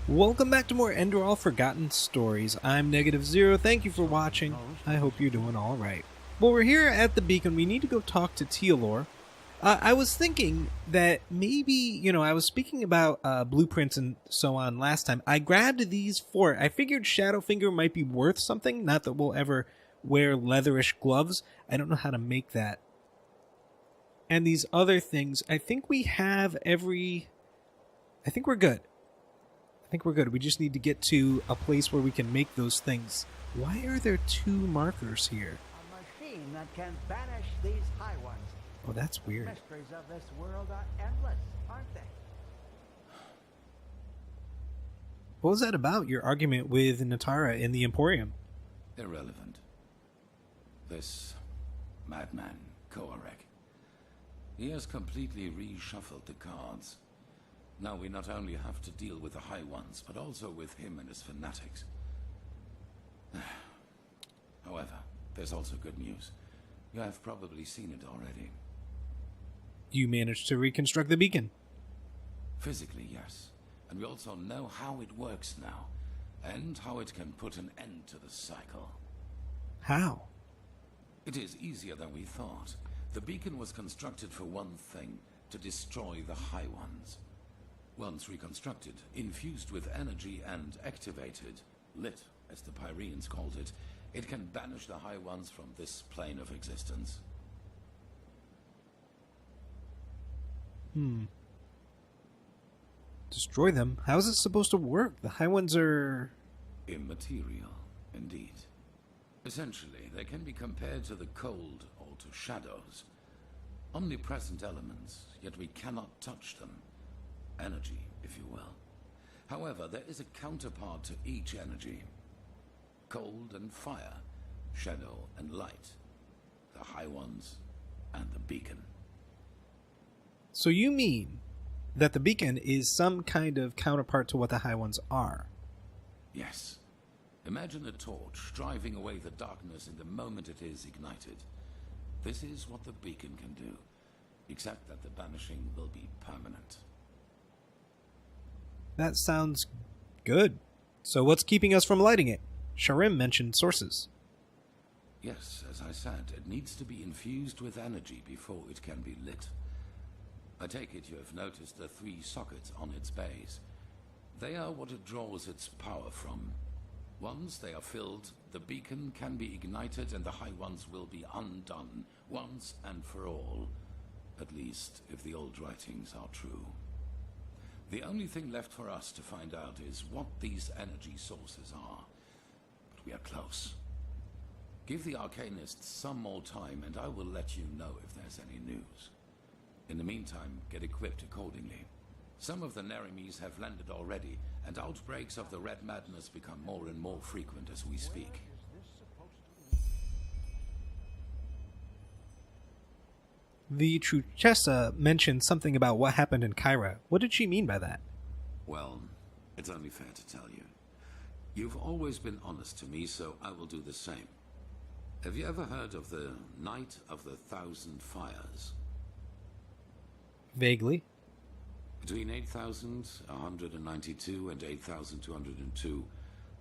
Welcome back to more Enderal Forgotten Stories. I'm Negative Zero. Thank you for watching. I hope you're doing alright. Well, we're here at the beacon. We need to go talk to Tealor. I was thinking that maybe, I was speaking about blueprints and so on last time. I grabbed these for it. I figured Shadowfinger might be worth something. Not that we'll ever wear leatherish gloves. I don't know how to make that. And these other things, I think we have every... I think we're good. We just need to get to a place where we can make those things. Why are there two markers here? A machine that can banish these high ones. Oh, that's weird. Mysteries of this world are endless, aren't they? What was that about, your argument with Natara in the Emporium? Irrelevant. This madman, Koarek. He has completely reshuffled the cards. Now we not only have to deal with the High Ones, but also with him and his fanatics. However, there's also good news. You have probably seen it already. You managed to reconstruct the beacon. Physically, yes. And we also know how it works now, and how it can put an end to the cycle. How? It is easier than we thought. The beacon was constructed for one thing, to destroy the High Ones. Once reconstructed, infused with energy and activated, lit, as the Pyreans called it, it can banish the High Ones from this plane of existence. Destroy them? How is it supposed to work? The High Ones are... Immaterial, indeed. Essentially, they can be compared to the cold or to shadows. Omnipresent elements, yet we cannot touch them. Energy, if you will. However, there is a counterpart to each energy. Cold and fire, shadow and light, the High Ones and the beacon. So you mean that the beacon is some kind of counterpart to what the High Ones are? Yes. Imagine a torch driving away the darkness in the moment it is ignited. This is what the beacon can do, except that the banishing will be permanent. That sounds good. So what's keeping us from lighting it? Skyrim mentioned sources. Yes, as I said, it needs to be infused with energy before it can be lit. I take it you have noticed the 3 sockets on its base. They are what it draws its power from. Once they are filled, the beacon can be ignited and the High Ones will be undone, once and for all. At least, if the old writings are true. The only thing left for us to find out is what these energy sources are. But we are close. Give the Arcanists some more time and I will let you know if there's any news. In the meantime, get equipped accordingly. Some of the Neremes have landed already, and outbreaks of the Red Madness become more and more frequent as we speak. The Truchessa mentioned something about what happened in Kyra. What did she mean by that? Well, it's only fair to tell you. You've always been honest to me, so I will do the same. Have you ever heard of the Night of the Thousand Fires? Vaguely. Between 8,192 and 8,202,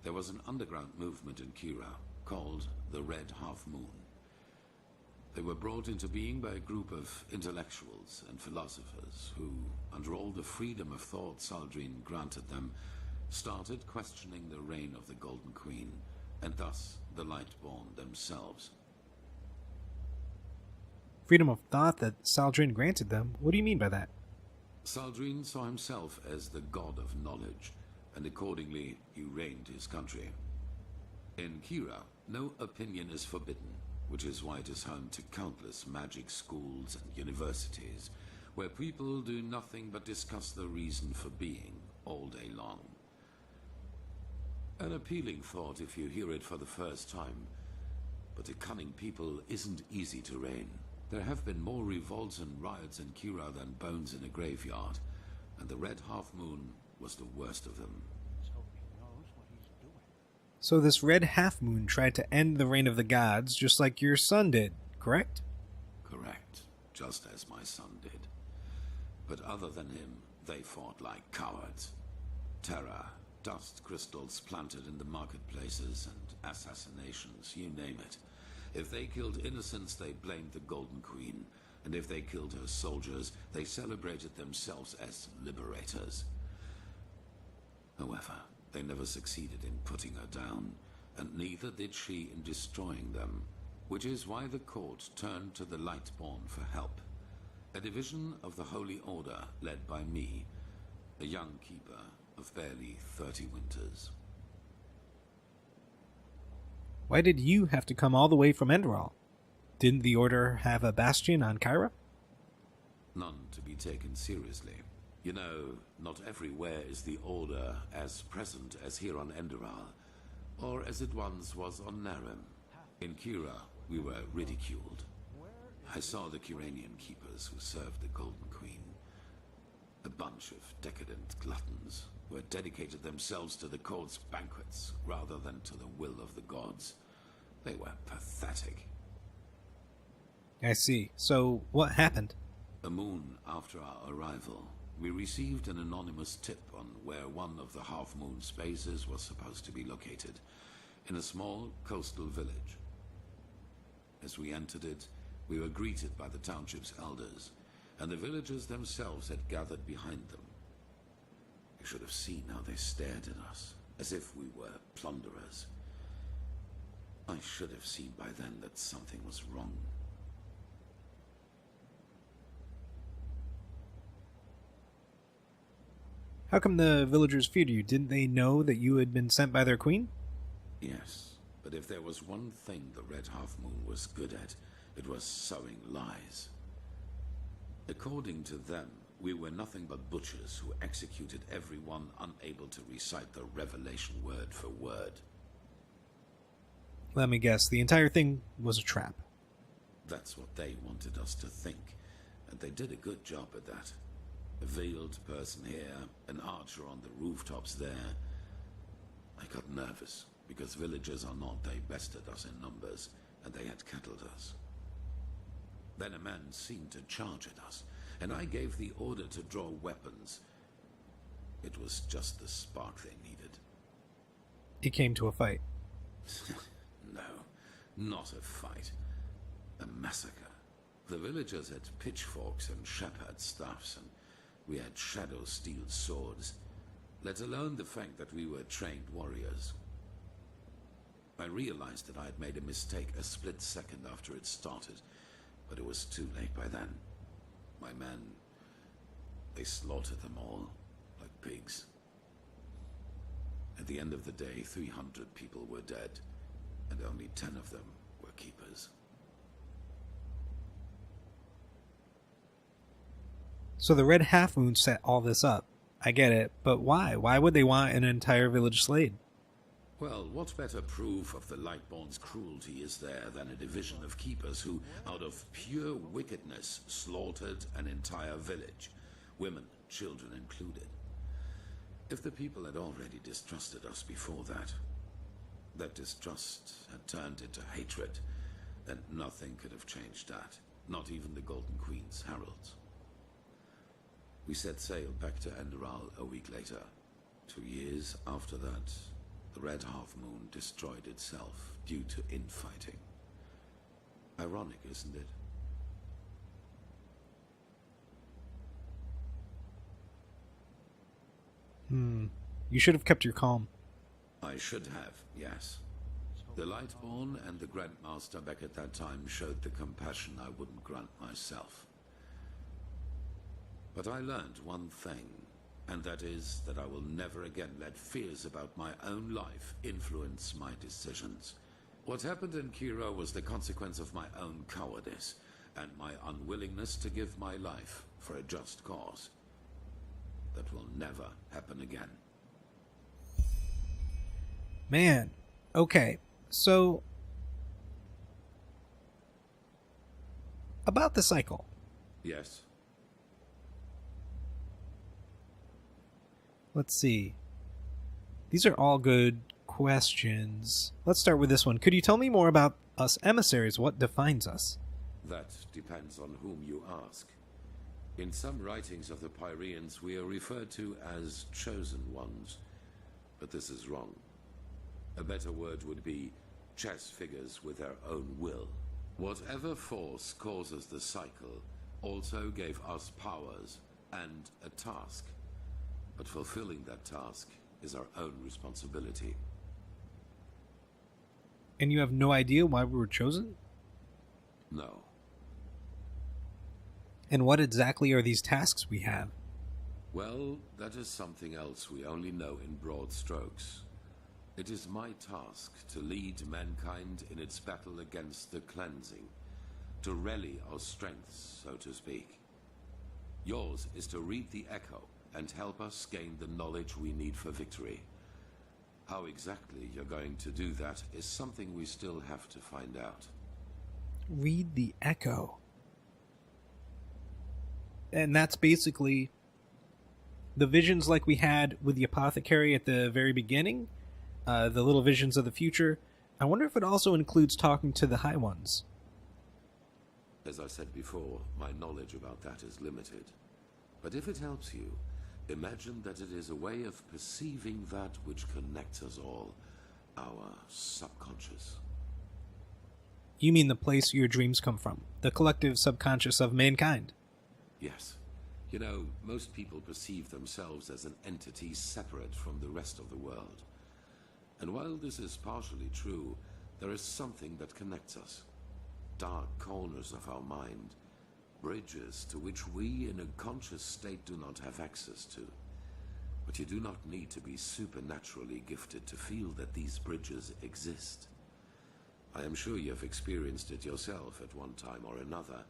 there was an underground movement in Kira called the Red Half Moon. They were brought into being by a group of intellectuals and philosophers who, under all the freedom of thought Saldrine granted them, started questioning the reign of the Golden Queen, and thus the Lightborn themselves. Freedom of thought that Saldrine granted them? What do you mean by that? Saldrine saw himself as the god of knowledge, and accordingly he reigned his country. In Kira, no opinion is forbidden, which is why it is home to countless magic schools and universities, where people do nothing but discuss the reason for being all day long. An appealing thought if you hear it for the first time, but a cunning people isn't easy to reign. There have been more revolts and riots in Kira than bones in a graveyard, and the Red Half Moon was the worst of them. So this Red Half Moon tried to end the reign of the gods, just like your son did, correct? Correct, just as my son did. But other than him, they fought like cowards. Terror, dust crystals planted in the marketplaces and assassinations, you name it. If they killed innocents, they blamed the Golden Queen. And if they killed her soldiers, they celebrated themselves as liberators. However, they never succeeded in putting her down, and neither did she in destroying them, which is why the court turned to the Lightborn for help. A division of the Holy Order led by me, a young keeper of barely 30 winters. Why did you have to come all the way from Enderal? Didn't the Order have a bastion on Kyra? None to be taken seriously. You know, not everywhere is the Order as present as here on Enderal, or as it once was on Narim. In Kira, we were ridiculed. I saw the Kiranian keepers who served the Golden Queen. A bunch of decadent gluttons who had dedicated themselves to the court's banquets rather than to the will of the gods. They were pathetic. I see. So, what happened? A moon after our arrival, we received an anonymous tip on where one of the half-moon spaces was supposed to be located, in a small coastal village. As we entered it, we were greeted by the township's elders, and the villagers themselves had gathered behind them. You should have seen how they stared at us, as if we were plunderers. I should have seen by then that something was wrong. How come the villagers feared you? Didn't they know that you had been sent by their queen? Yes, but if there was one thing the Red Half-Moon was good at, it was sowing lies. According to them, we were nothing but butchers who executed everyone unable to recite the Revelation word for word. Let me guess, the entire thing was a trap. That's what they wanted us to think, and they did a good job at that. A veiled person here, an archer on the rooftops there. I got nervous, because villagers are not, they bested us in numbers, and they had kettled us. Then a man seemed to charge at us, and I gave the order to draw weapons. It was just the spark they needed. It came to a fight. No, not a fight. A massacre. The villagers had pitchforks and shepherd staffs, and we had shadow steel swords, let alone the fact that we were trained warriors. I realized that I had made a mistake a split second after it started, but it was too late by then. My men, they slaughtered them all, like pigs. At the end of the day, 300 people were dead, and only 10 of them were keepers. So the Red Half-Moon set all this up. I get it, but why? Why would they want an entire village slayed? Well, what better proof of the Lightborn's cruelty is there than a division of keepers who, out of pure wickedness, slaughtered an entire village, women, children included. If the people had already distrusted us before that distrust had turned into hatred, then nothing could have changed that, not even the Golden Queen's heralds. We set sail back to Enderal a week later. 2 years after that, the Red Half-Moon destroyed itself due to infighting. Ironic, isn't it? You should have kept your calm. I should have, yes. The Lightborn and the Grandmaster back at that time showed the compassion I wouldn't grant myself. But I learned one thing, and that is that I will never again let fears about my own life influence my decisions. What happened in Kira was the consequence of my own cowardice, and my unwillingness to give my life for a just cause. That will never happen again. Man, okay, so about the cycle. Yes. Let's see. These are all good questions. Let's start with this one. Could you tell me more about us emissaries? What defines us? That depends on whom you ask. In some writings of the Pyreans, we are referred to as chosen ones. but this is wrong. A better word would be chess figures with their own will. Whatever force causes the cycle also gave us powers and a task. But fulfilling that task is our own responsibility. And you have no idea why we were chosen? No. And what exactly are these tasks we have? Well, that is something else we only know in broad strokes. It is my task to lead mankind in its battle against the cleansing, to rally our strengths, so to speak. Yours is to read the echo and help us gain the knowledge we need for victory. How exactly you're going to do that is something we still have to find out. Read the echo. And that's basically the visions like we had with the apothecary at the very beginning, the little visions of the future. I wonder if it also includes talking to the High Ones. As I said before, my knowledge about that is limited. But if it helps you, imagine that it is a way of perceiving that which connects us all, our subconscious. You mean the place your dreams come from, the collective subconscious of mankind? Yes. You know, most people perceive themselves as an entity separate from the rest of the world. And while this is partially true, there is something that connects us. Dark corners of our mind, bridges to which we in a conscious state do not have access to. But you do not need to be supernaturally gifted to feel that these bridges exist. I am sure you have experienced it yourself at one time or another.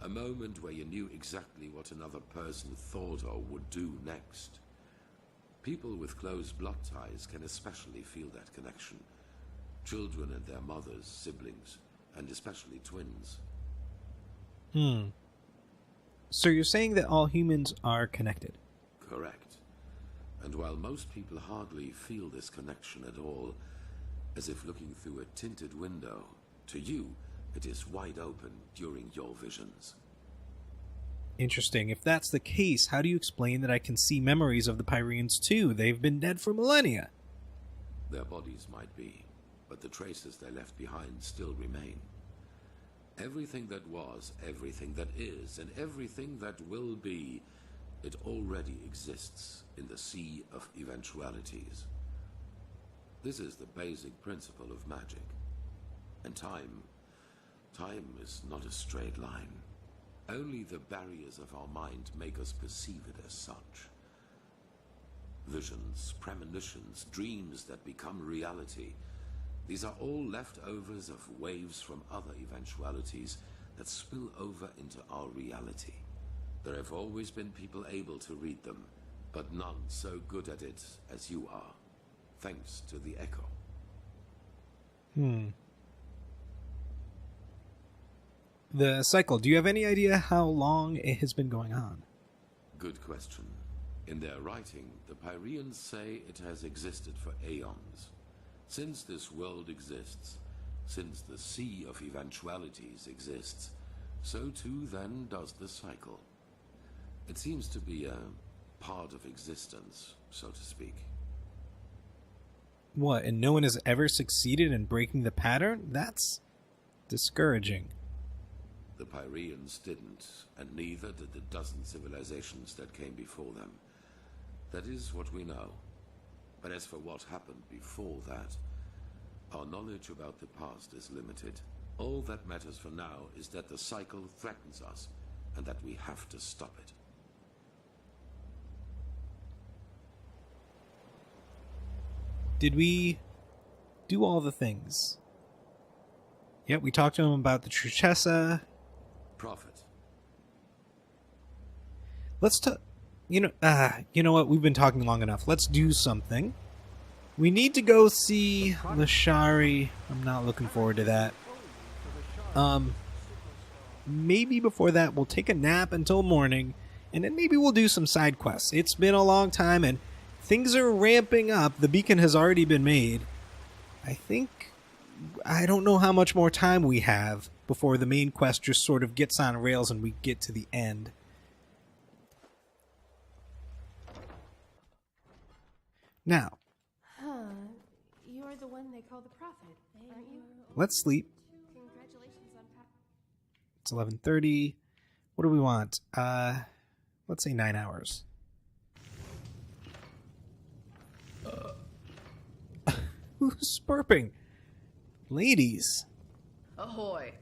A moment where you knew exactly what another person thought or would do next. People with close blood ties can especially feel that connection. Children and their mothers, siblings, and especially twins. So you're saying that all humans are connected? Correct. And while most people hardly feel this connection at all, as if looking through a tinted window, to you, it is wide open during your visions. Interesting. If that's the case, how do you explain that I can see memories of the Pyreans too? They've been dead for millennia. Their bodies might be, but the traces they left behind still remain. Everything that was, everything that is, and everything that will be, it already exists in the sea of eventualities. This is the basic principle of magic. And time is not a straight line. Only the barriers of our mind make us perceive it as such. Visions, premonitions, dreams that become reality. These are all leftovers of waves from other eventualities that spill over into our reality. There have always been people able to read them, but none so good at it as you are, thanks to the echo. The cycle, do you have any idea how long it has been going on? Good question. In their writing, the Pyreans say it has existed for aeons. Since this world exists, since the sea of eventualities exists, so too then does the cycle. It seems to be a part of existence, so to speak. What, and no one has ever succeeded in breaking the pattern? That's discouraging. The Pyreans didn't, and neither did the dozen civilizations that came before them. That is what we know. But as for what happened before that, our knowledge about the past is limited. All that matters for now is that the cycle threatens us, and that we have to stop it. Did we do all the things? Yep, we talked to him about the Tristessa. Prophet. Let's you know what? We've been talking long enough. Let's do something. We need to go see Lashari. I'm not looking forward to that. Maybe before that we'll take a nap until morning, and then maybe we'll do some side quests. It's been a long time, and things are ramping up. The beacon has already been made. I don't know how much more time we have before the main quest just sort of gets on rails and we get to the end. Now, You're the one they call the prophet, aren't you? let's sleep. Congratulations on It's 11:30. What do we want? Let's say 9 hours. Who's burping? Ladies. Ahoy.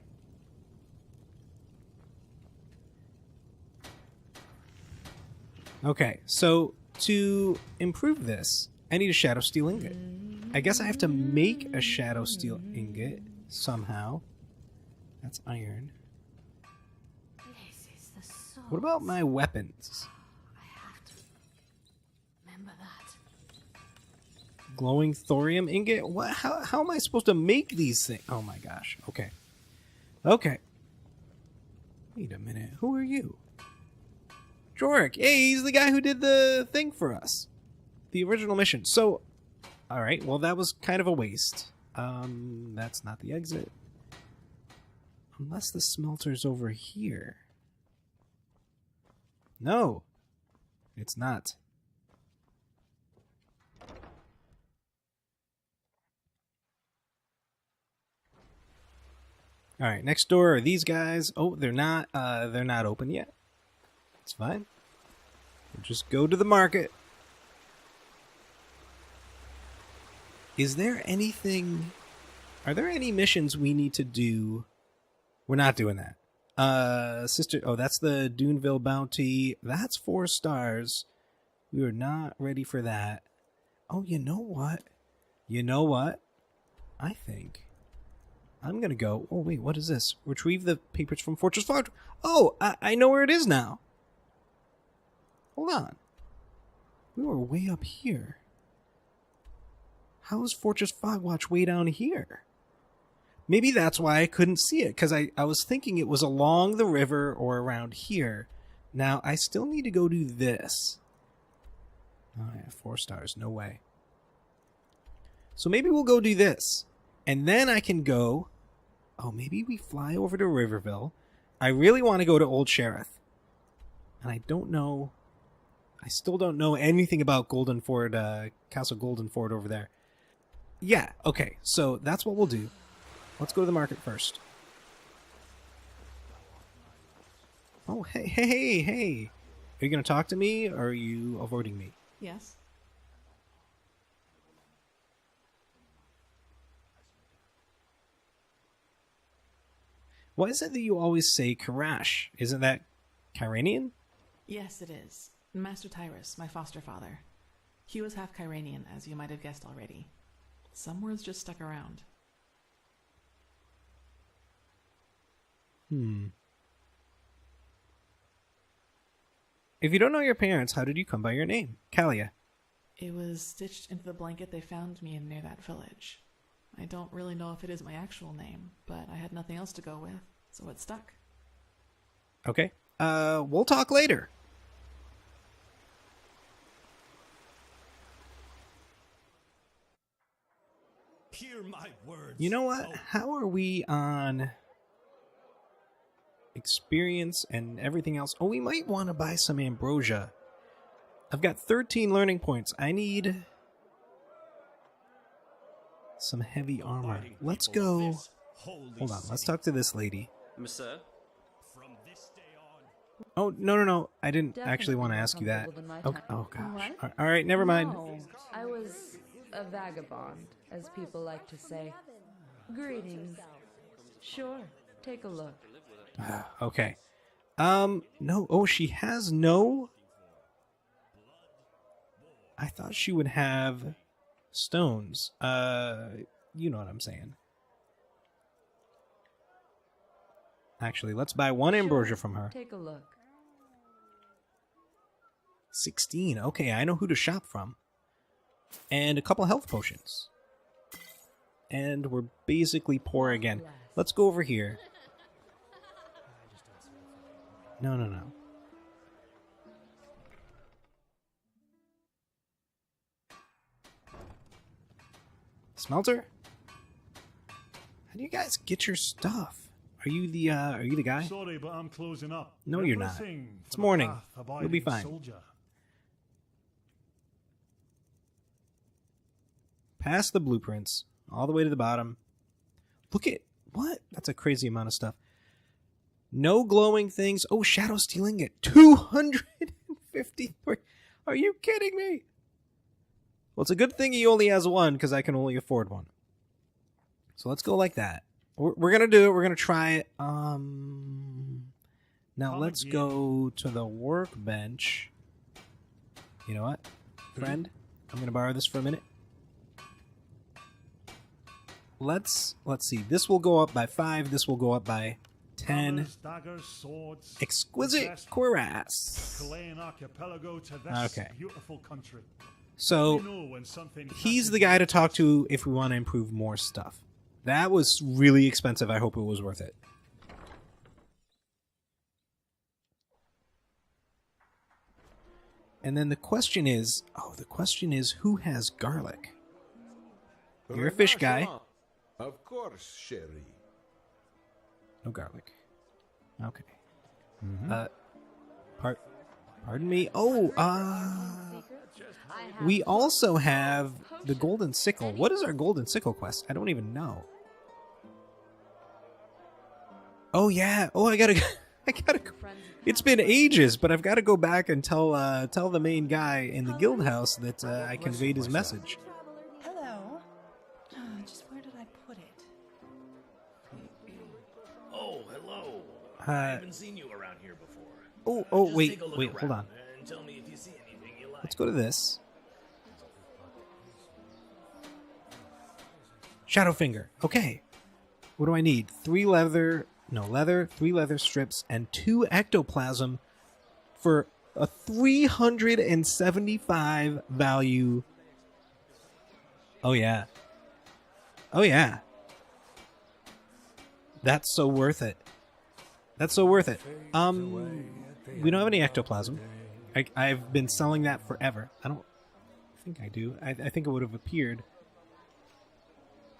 Okay, so to improve this, I need a shadow steel ingot. I guess I have to make a shadow steel ingot somehow. That's iron. This is the soul. What about my weapons? I have to remember that. Glowing thorium ingot? What? How am I supposed to make these things? Oh my gosh. Okay. Okay. Wait a minute. Who are you? Jorik. Hey, he's the guy who did the thing for us. The original mission. So, alright. Well, that was kind of a waste. That's not the exit. Unless the smelter's over here. No. It's not. All right, next door are these guys. Oh, they're not open yet. It's fine. We'll just go to the market. Is there anything... Are there any missions we need to do? We're not doing that. Sister... Oh, that's the Duneville bounty. That's 4 stars. We are not ready for that. Oh, you know what? You know what? I think... I'm gonna go... Oh, wait, what is this? Retrieve the papers from Fortress Fog. Oh, I know where it is now. Hold on. We were way up here. How is Fortress Fogwatch way down here? Maybe that's why I couldn't see it, because I was thinking it was along the river or around here. Now, I still need to go do this. Oh, yeah, 4 stars. No way. So maybe we'll go do this. And then I can go... Oh, maybe we fly over to Riverville. I really want to go to Old Sheriff. And I don't know... I still don't know anything about Goldenford, Castle Goldenford over there. Yeah, okay. So that's what we'll do. Let's go to the market first. Oh, hey. Are you going to talk to me, or are you avoiding me? Yes. Why is it that you always say Karash? Isn't that Kyranian? Yes, it is. Master Tyrus, my foster father. He was half Kyranian, as you might have guessed already. Some words just stuck around. If you don't know your parents, how did you come by your name? Kalia. It was stitched into the blanket they found me in near that village. I don't really know if it is my actual name, but I had nothing else to go with, so it stuck. Okay. We'll talk later. Hear my words. You know what? How are we on experience and everything else? Oh, we might want to buy some ambrosia. I've got 13 learning points. I need some heavy armor. Let's go. Hold on. Let's talk to this lady. Monsieur? From this day on. Oh, no. I didn't actually want to ask you that. Oh gosh. All right, never mind. No, I was a vagabond, as people like to say. Greetings. Sure, take a look. Okay. No. Oh, she has no... I thought she would have stones. You know what I'm saying. Actually, let's buy one ambrosia from her. Take a look. 16. Okay, I know who to shop from. And a couple health potions. And we're basically poor again. Let's go over here. No. Smelter? How do you guys get your stuff? Are you the guy? Sorry, but I'm closing up. No, you're not. Everything It's for the morning. path abiding You'll be fine. Soldier. past the blueprints, all the way to the bottom. Look at... What? That's a crazy amount of stuff. No glowing things. Oh, shadow stealing at 253. Are you kidding me? Well, it's a good thing he only has one, because I can only afford one. So let's go like that. We're going to do it. We're going to try it. Now let's go to the workbench. You know what, friend? I'm going to borrow this for a minute. Let's see. This will go up by 5. This will go up by 10. Daggers, swords, Exquisite cuirass. Chilean archipelago to this Okay. beautiful country. So We know when something he's the guy to talk to if we want to improve more stuff. That was really expensive. I hope it was worth it. And then the question is, who has garlic? You're a fish guy. Of course, Sherry. No garlic. Okay. Pardon me. Oh, we also have the golden sickle. What is our golden sickle quest? I don't even know. Oh yeah. Oh, I gotta go. It's been ages, but I've got to go back and tell the main guy in the guild house that I conveyed his message. Hello. Just where did I put it? Oh, hello. I haven't seen you around here before. Oh, Just wait, take a look hold around on. And tell me if you see anything you like. Let's go to this. Shadowfinger. Okay. What do I need? 3 leather, 3 leather strips, and 2 ectoplasm for a 375 value. Oh, yeah. Oh, yeah. That's so worth it. That's so worth it. We don't have any ectoplasm. I've been selling that forever. I don't think I do. I think it would have appeared.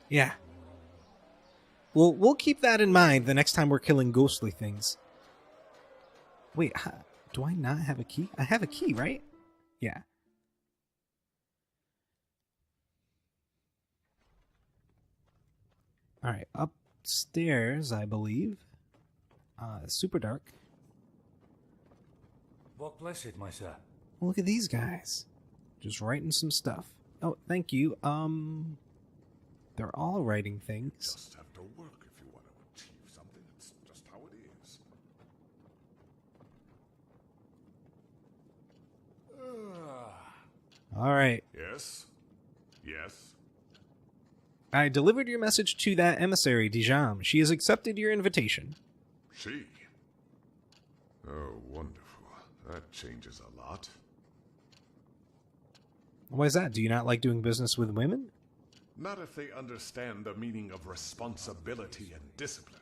Yeah. We'll keep that in mind the next time we're killing ghostly things. Wait, do I not have a key? I have a key, right? Yeah. Alright, upstairs, I believe. Super dark. Walk blessed, my sir. Look at these guys. Just writing some stuff. Oh, thank you. They're all writing things. Just have to work if you want to achieve something. It's just how it is. Alright. Yes? Yes? I delivered your message to that emissary, Dijam. She has accepted your invitation. She? Oh, wonderful. That changes a lot. Why is that? Do you not like doing business with women? Not if they understand the meaning of responsibility and discipline.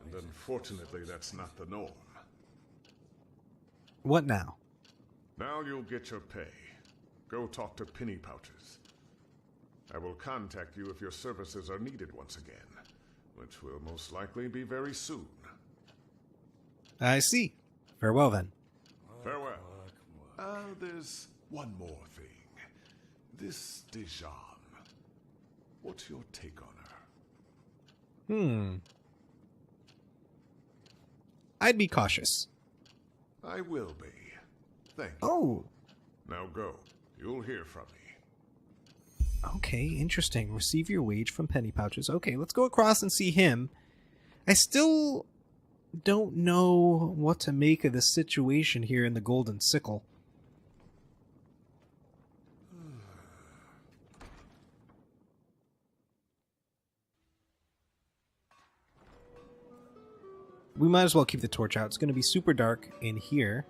And unfortunately, that's not the norm. What now? Now you'll get your pay. Go talk to Penny Pouches. I will contact you if your services are needed once again, which will most likely be very soon. I see. Farewell, then. Farewell. There's one more thing. This Dijam. What's your take on her? I'd be cautious. I will be. Thank you. Oh. Now go. You'll hear from me. Okay, interesting. Receive your wage from Penny Pouches. Okay, let's go across and see him. I still don't know what to make of the situation here in the Golden Sickle. We might as well keep the torch out. It's going to be super dark in here.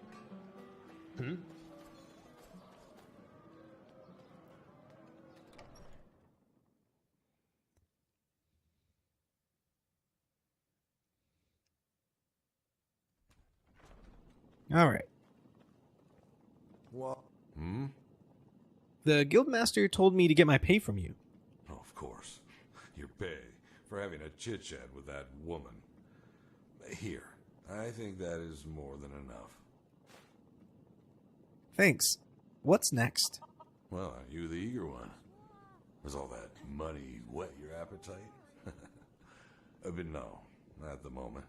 All right. What? The guildmaster told me to get my pay from you. Oh, of course. Your pay for having a chit-chat with that woman. Here, I think that is more than enough. Thanks. What's next? Well, are you the eager one? Does all that money whet your appetite? But no, not at the moment.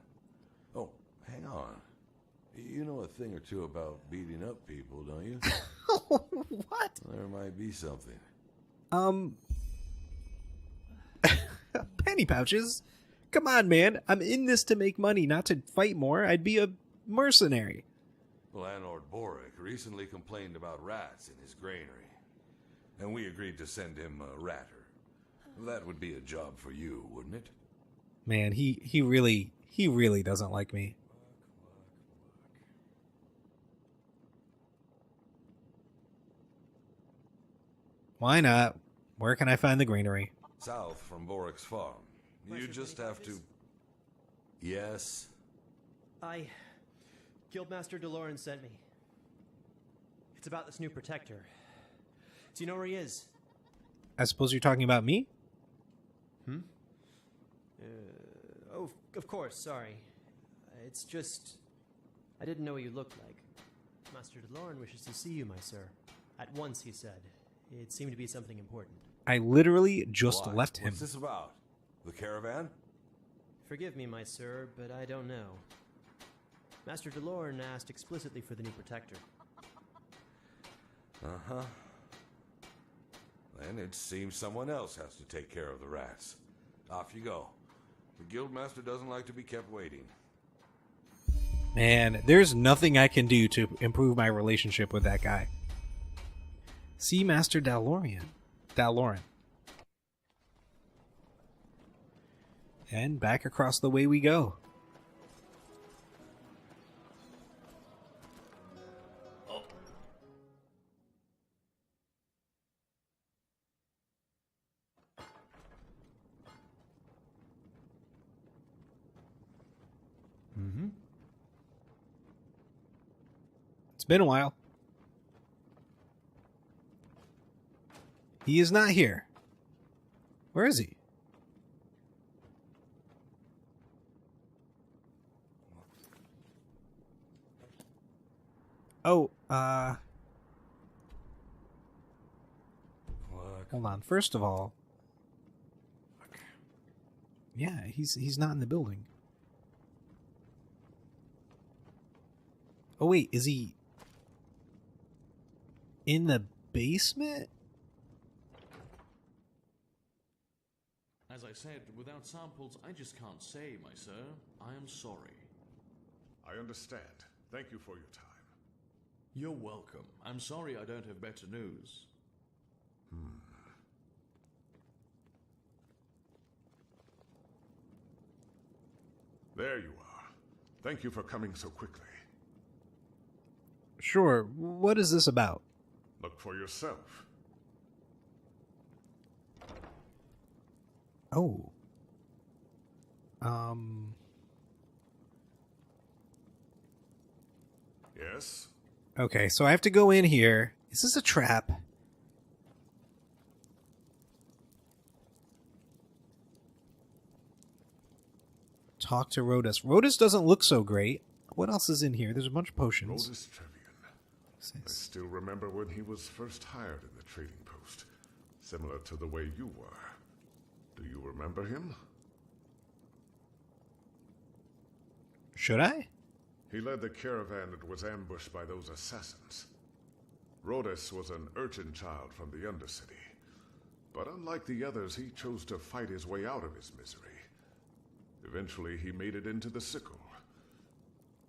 Oh, hang on. You know a thing or two about beating up people, don't you? What? There might be something. Penny pouches? Come on, man. I'm in this to make money, not to fight more. I'd be a mercenary. Landlord Boric recently complained about rats in his granary, and we agreed to send him a ratter. That would be a job for you, wouldn't it? Man, he really doesn't like me. Why not? Where can I find the granary? South from Boric's farm. You just have to... Yes? Guildmaster DeLorean sent me. It's about this new protector. Do you know where he is? I suppose you're talking about me? Oh, of course, sorry. It's just... I didn't know what you looked like. Master DeLorean wishes to see you, my sir. At once, he said. It seemed to be something important. I literally just Why? left him. What's this about? The caravan? Forgive me, my sir, but I don't know. Master DeLorean asked explicitly for the new protector. Uh-huh. Then it seems someone else has to take care of the rats. Off you go. The Guildmaster doesn't like to be kept waiting. Man, there's nothing I can do to improve my relationship with that guy. See Master Dalorian. And back across the way we go. It's been a while. He is not here. Where is he? Oh, hold on. First of all, yeah, he's not in the building. Oh wait, is he in the basement? As I said, without samples, I just can't say, my sir. I am sorry. I understand. Thank you for your time. You're welcome. I'm sorry I don't have better news. There you are. Thank you for coming so quickly. Sure. What is this about? Look for yourself. Oh. Yes? Okay, so I have to go in here. Is this a trap? Talk to Rodus. Rodus doesn't look so great. What else is in here? There's a bunch of potions. Rodus Trevian. I still remember when he was first hired in the trading post. Similar to the way you were. Do you remember him? Should I? He led the caravan that was ambushed by those assassins. Rodus was an urchin child from the Undercity. But unlike the others, he chose to fight his way out of his misery. Eventually, he made it into the sickle.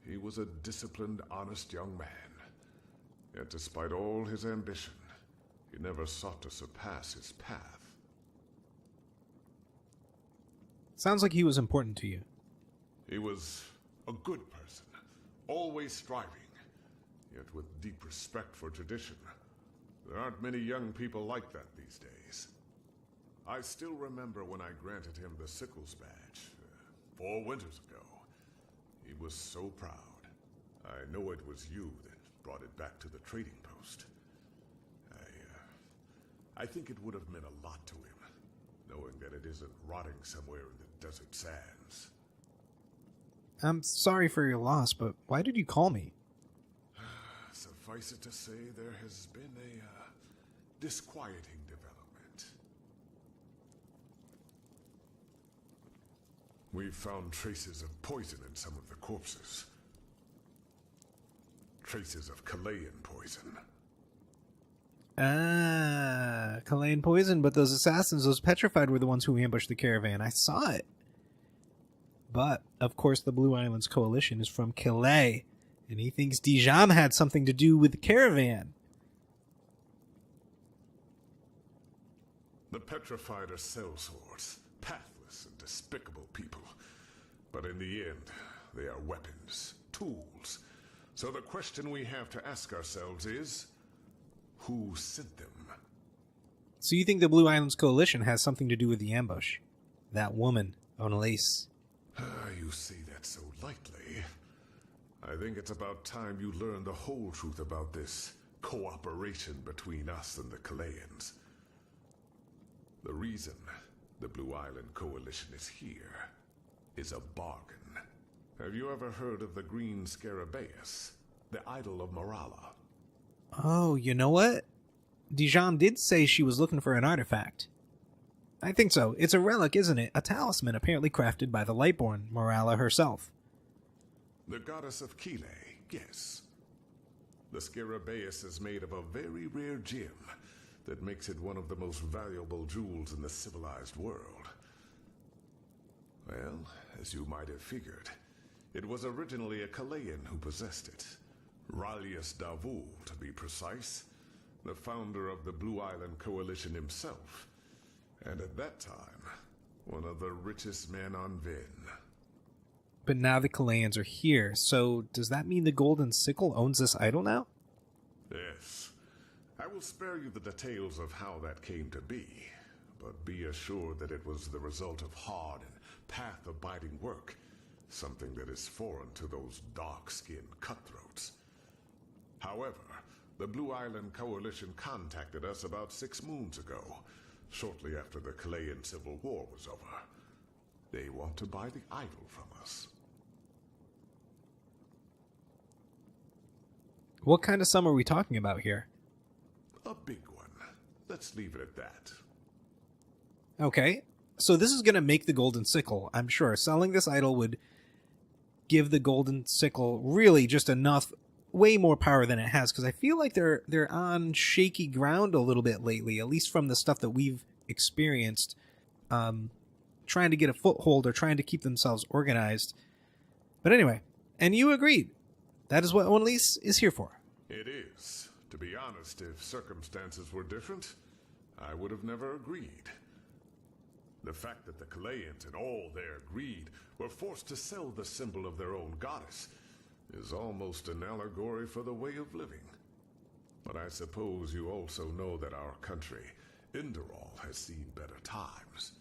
He was a disciplined, honest young man. Yet despite all his ambition, he never sought to surpass his path. Sounds like he was important to you. He was a good person, always striving, yet with deep respect for tradition. There aren't many young people like that these days. I still remember when I granted him the Sickles badge, 4 winters ago. He was so proud. I know it was you that brought it back to the trading post. I think it would have meant a lot to him, knowing that it isn't rotting somewhere in the desert sands. I'm sorry for your loss, but why did you call me? Suffice it to say, there has been a disquieting development. We've found traces of poison in some of the corpses. Traces of Chilean poison. Ah, Chilean poison, but those assassins, those petrified, were the ones who ambushed the caravan. I saw it. But, of course, the Blue Islands Coalition is from Calais, and he thinks Dijon had something to do with the caravan. The petrified are sellswords, pathless and despicable people. But in the end, they are weapons, tools. So the question we have to ask ourselves is, who sent them? So you think the Blue Islands Coalition has something to do with the ambush? That woman, Annalise. You say that so lightly. I think it's about time you learn the whole truth about this cooperation between us and the Chileans. The reason the Blue Island Coalition is here is a bargain. Have you ever heard of the Green Scarabaeus, the idol of Morala? Oh, you know what? Dijon did say she was looking for an artifact. I think so. It's a relic, isn't it? A talisman apparently crafted by the Lightborn, Morala herself. The goddess of Kile, yes. The Scarabaeus is made of a very rare gem that makes it one of the most valuable jewels in the civilized world. Well, as you might have figured, it was originally a Chilean who possessed it. Ralius Davul, to be precise, the founder of the Blue Island Coalition himself, and at that time, one of the richest men on Vin. But now the Chileans are here, so does that mean the Golden Sickle owns this idol now? Yes. I will spare you the details of how that came to be, but be assured that it was the result of hard and path-abiding work, something that is foreign to those dark-skinned cutthroats. However, the Blue Island Coalition contacted us about 6 moons ago, shortly after the Chilean Civil War was over. They want to buy the idol from us. What kind of sum are we talking about here? A big one. Let's leave it at that. Okay, so this is going to make the Golden Sickle, I'm sure. Selling this idol would give the Golden Sickle really just enough, way more power than it has, because I feel like they're on shaky ground a little bit lately, at least from the stuff that we've experienced, trying to get a foothold or trying to keep themselves organized. But anyway, and you agreed. That is what Annalise is here for. It is. To be honest, if circumstances were different, I would have never agreed. The fact that the Chileans, in all their greed, were forced to sell the symbol of their own goddess is almost an allegory for the way of living. But I suppose you also know that our country, Enderal, has seen better times.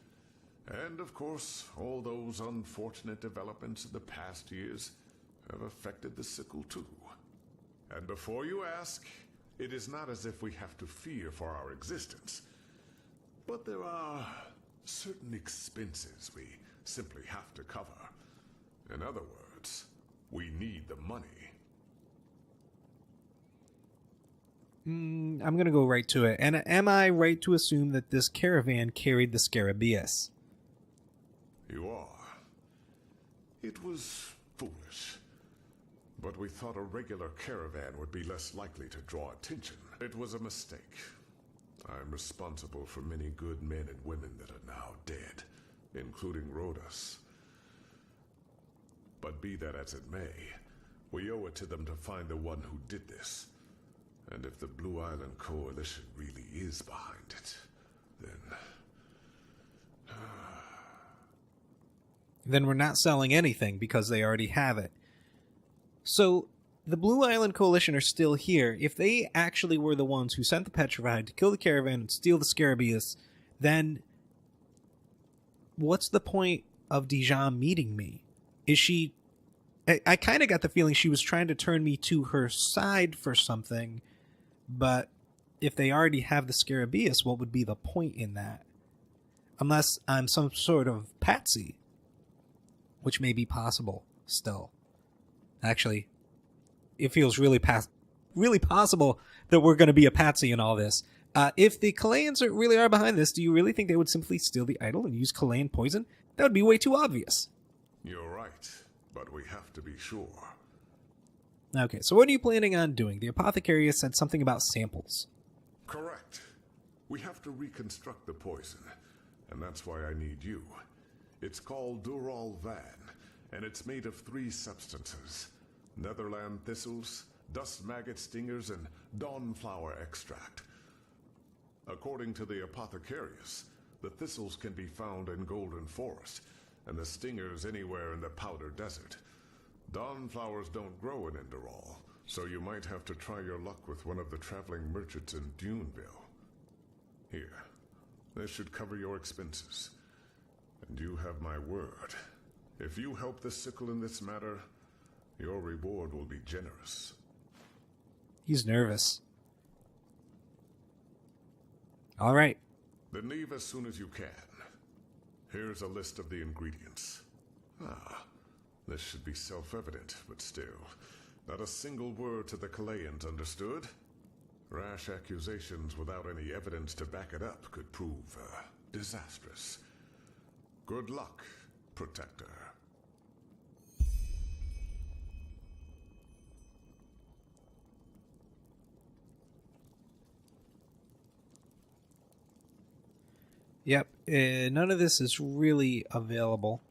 And of course, all those unfortunate developments in the past years have affected the sickle too. And before you ask, it is not as if we have to fear for our existence. But there are certain expenses we simply have to cover. In other words, we need the money. I'm going to go right to it. And am I right to assume that this caravan carried the Scarabaeus? You are. It was foolish. But we thought a regular caravan would be less likely to draw attention. It was a mistake. I'm responsible for many good men and women that are now dead, including Rhodas. But be that as it may, we owe it to them to find the one who did this. And if the Blue Island Coalition really is behind it, then... Then we're not selling anything because they already have it. So, the Blue Island Coalition are still here. If they actually were the ones who sent the Petrified to kill the caravan and steal the Scarabaeus, then what's the point of Dijon meeting me? Is she... I kind of got the feeling she was trying to turn me to her side for something, but if they already have the Scarabaeus, what would be the point in that? Unless I'm some sort of patsy, which may be possible still. Actually, it feels really possible that we're going to be a patsy in all this. If the Chileans really are behind this, do you really think they would simply steal the idol and use Chilean poison? That would be way too obvious. You're right, but we have to be sure. Okay, so what are you planning on doing? The apothecary has said something about samples. Correct. We have to reconstruct the poison, and that's why I need you. It's called Dural Van, and it's made of 3 substances: Netherland thistles, dust maggot stingers, and dawnflower extract. According to the apothecarius, the thistles can be found in Golden Forest, and the stingers anywhere in the Powder Desert. Dawnflowers don't grow in Enderal, so you might have to try your luck with one of the traveling merchants in Duneville. Here, this should cover your expenses. And you have my word. If you help the Sickle in this matter, your reward will be generous. He's nervous. All right. Then leave as soon as you can. Here's a list of the ingredients. This should be self-evident, but still, not a single word to the Kalayans, understood? Rash accusations without any evidence to back it up could prove disastrous. Good luck, Protector. Yep, none of this is really available.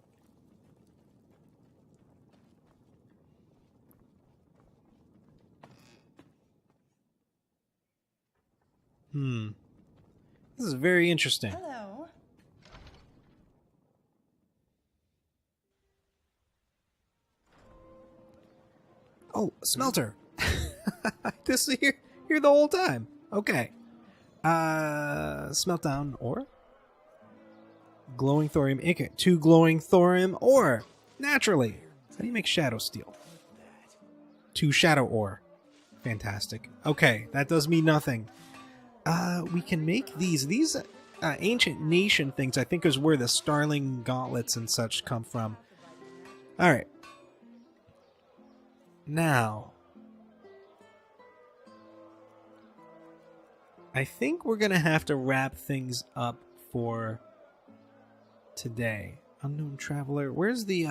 This is very interesting. Hello. Oh, smelter. This is here the whole time. Okay. Smelt down ore. Glowing thorium ingot. 2 glowing thorium ore. Naturally. How do you make shadow steel? 2 shadow ore. Fantastic. Okay, that does mean nothing. We can make these. These ancient nation things, I think, is where the starling gauntlets and such come from. Alright. Now, I think we're going to have to wrap things up for today. Unknown traveler. Where's the...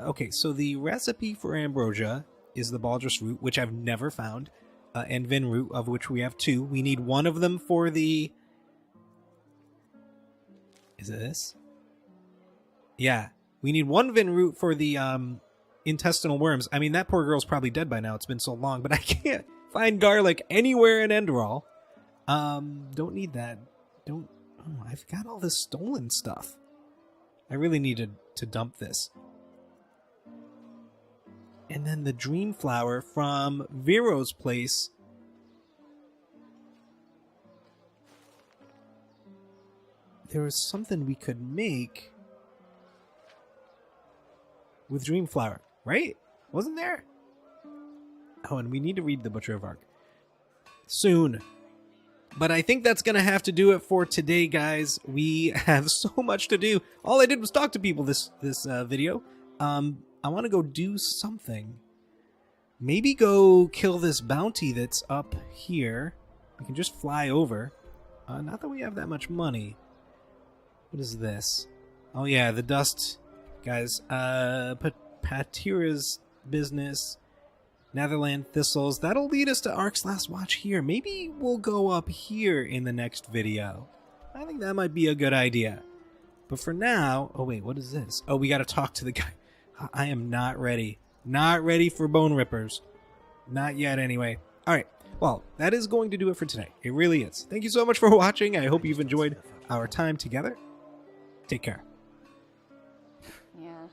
Okay, so the recipe for ambrosia is the Baldrus root, which I've never found. And Vin root, of which we have 2. We need 1 of them for the... Is it this? Yeah. We need 1 Vin root for the intestinal worms. I mean, that poor girl's probably dead by now. It's been so long. But I can't find garlic anywhere in Enderal. Don't need that. Don't... Oh, I've got all this stolen stuff. I really needed to dump this. And then the dream flower from Vero's place. There was something we could make with dream flower, right? Wasn't there? Oh, and we need to read the Butcher of Ark soon. But I think that's going to have to do it for today, guys. We have so much to do. All I did was talk to people this video. I want to go do something. Maybe go kill this bounty that's up here. We can just fly over. Not that we have that much money. What is this? Oh yeah, the dust. Guys, Patira's business. Netherland thistles. That'll lead us to Ark's Last Watch here. Maybe we'll go up here in the next video. I think that might be a good idea. But for now... Oh wait, what is this? Oh, we gotta talk to the guy. I am not ready. Not ready for bone rippers. Not yet, anyway. Alright, well, that is going to do it for today. It really is. Thank you so much for watching. I hope you've enjoyed our time together. Take care.